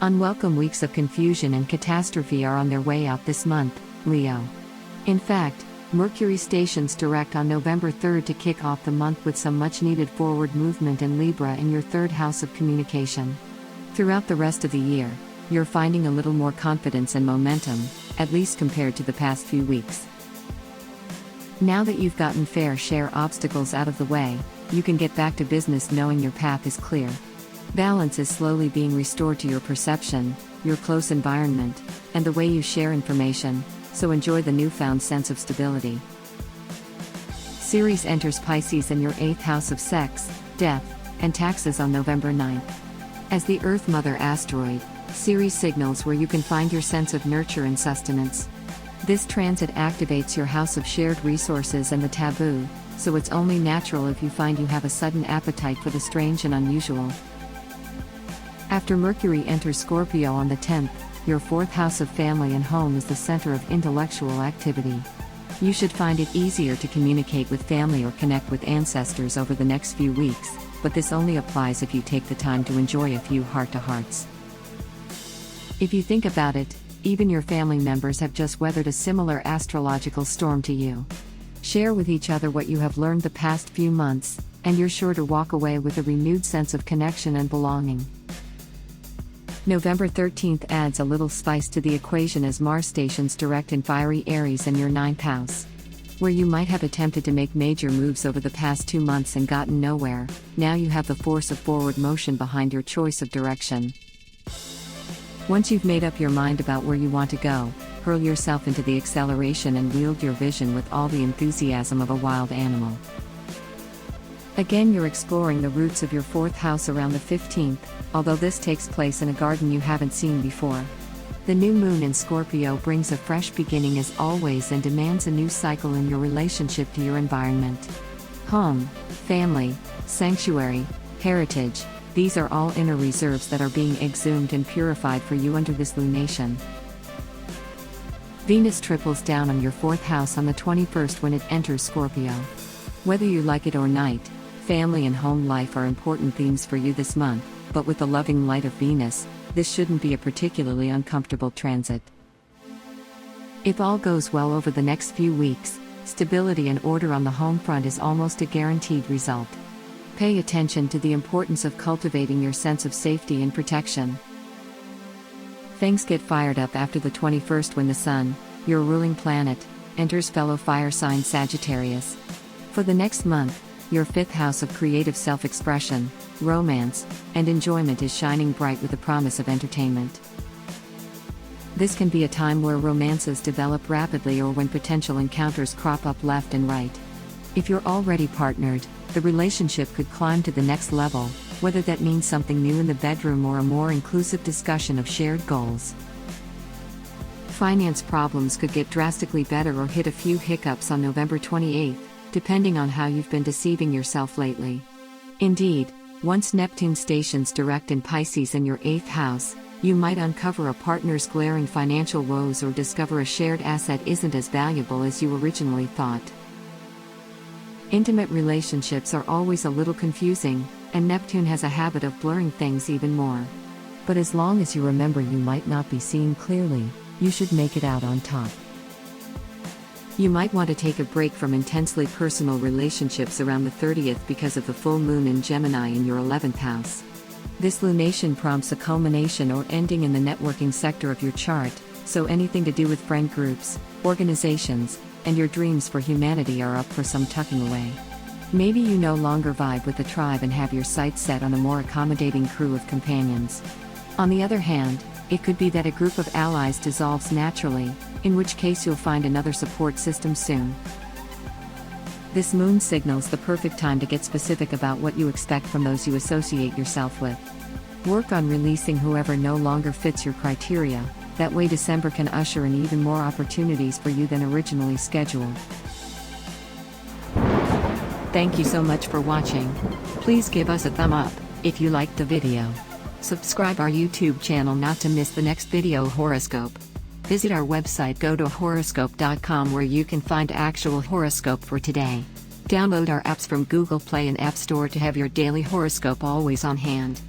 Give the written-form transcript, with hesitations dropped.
Unwelcome weeks of confusion and catastrophe are on their way out this month, Leo. In fact, Mercury stations direct on November 3rd to kick off the month with some much-needed forward movement in Libra in your third house of communication. Throughout the rest of the year, you're finding a little more confidence and momentum, at least compared to the past few weeks. Now that you've gotten fair share obstacles out of the way, you can get back to business knowing your path is clear. Balance is slowly being restored to your perception, your close environment, and the way you share information, so enjoy the newfound sense of stability. Ceres enters Pisces in your 8th house of sex, death, and taxes on November 9th. As the Earth Mother asteroid, Ceres signals where you can find your sense of nurture and sustenance. This transit activates your house of shared resources and the taboo, so it's only natural if you find you have a sudden appetite for the strange and unusual. After Mercury enters Scorpio on the 10th, your 4th house of family and home is the center of intellectual activity. You should find it easier to communicate with family or connect with ancestors over the next few weeks, but this only applies if you take the time to enjoy a few heart-to-hearts. If you think about it, even your family members have just weathered a similar astrological storm to you. Share with each other what you have learned the past few months, and you're sure to walk away with a renewed sense of connection and belonging. November 13th adds a little spice to the equation as Mars stations direct in fiery Aries in your 9th house. Where you might have attempted to make major moves over the past 2 months and gotten nowhere, now you have the force of forward motion behind your choice of direction. Once you've made up your mind about where you want to go, hurl yourself into the acceleration and wield your vision with all the enthusiasm of a wild animal. Again, you're exploring the roots of your 4th house around the 15th, although this takes place in a garden you haven't seen before. The new moon in Scorpio brings a fresh beginning as always and demands a new cycle in your relationship to your environment. Home, family, sanctuary, heritage, these are all inner reserves that are being exhumed and purified for you under this lunation. Venus triples down on your 4th house on the 21st when it enters Scorpio. Whether you like it or not, family and home life are important themes for you this month, but with the loving light of Venus, this shouldn't be a particularly uncomfortable transit. If all goes well over the next few weeks, stability and order on the home front is almost a guaranteed result. Pay attention to the importance of cultivating your sense of safety and protection. Things get fired up after the 21st when the Sun, your ruling planet, enters fellow fire sign Sagittarius. For the next month, your 5th house of creative self-expression, romance, and enjoyment is shining bright with the promise of entertainment. This can be a time where romances develop rapidly or when potential encounters crop up left and right. If you're already partnered, the relationship could climb to the next level, whether that means something new in the bedroom or a more inclusive discussion of shared goals. Finance problems could get drastically better or hit a few hiccups on November 28th, depending on how you've been deceiving yourself lately. Indeed, once Neptune stations direct in Pisces in your 8th house, you might uncover a partner's glaring financial woes or discover a shared asset isn't as valuable as you originally thought. Intimate relationships are always a little confusing, and Neptune has a habit of blurring things even more. But as long as you remember you might not be seeing clearly, you should make it out on top. You might want to take a break from intensely personal relationships around the 30th because of the full moon in Gemini in your 11th house. This lunation prompts a culmination or ending in the networking sector of your chart, so anything to do with friend groups, organizations, and your dreams for humanity are up for some tucking away. Maybe you no longer vibe with the tribe and have your sights set on a more accommodating crew of companions. On the other hand, it could be that a group of allies dissolves naturally, in which case you'll find another support system soon. This moon signals the perfect time to get specific about what you expect from those you associate yourself with. Work on releasing whoever no longer fits your criteria, that way December can usher in even more opportunities for you than originally scheduled. Thank you so much for watching. Please give us a thumb up if you liked the video. Subscribe our YouTube channel not to miss the next video horoscope. Visit our website GoToHoroscope.com where you can find actual horoscope for today. Download our apps from Google Play and App Store to have your daily horoscope always on hand.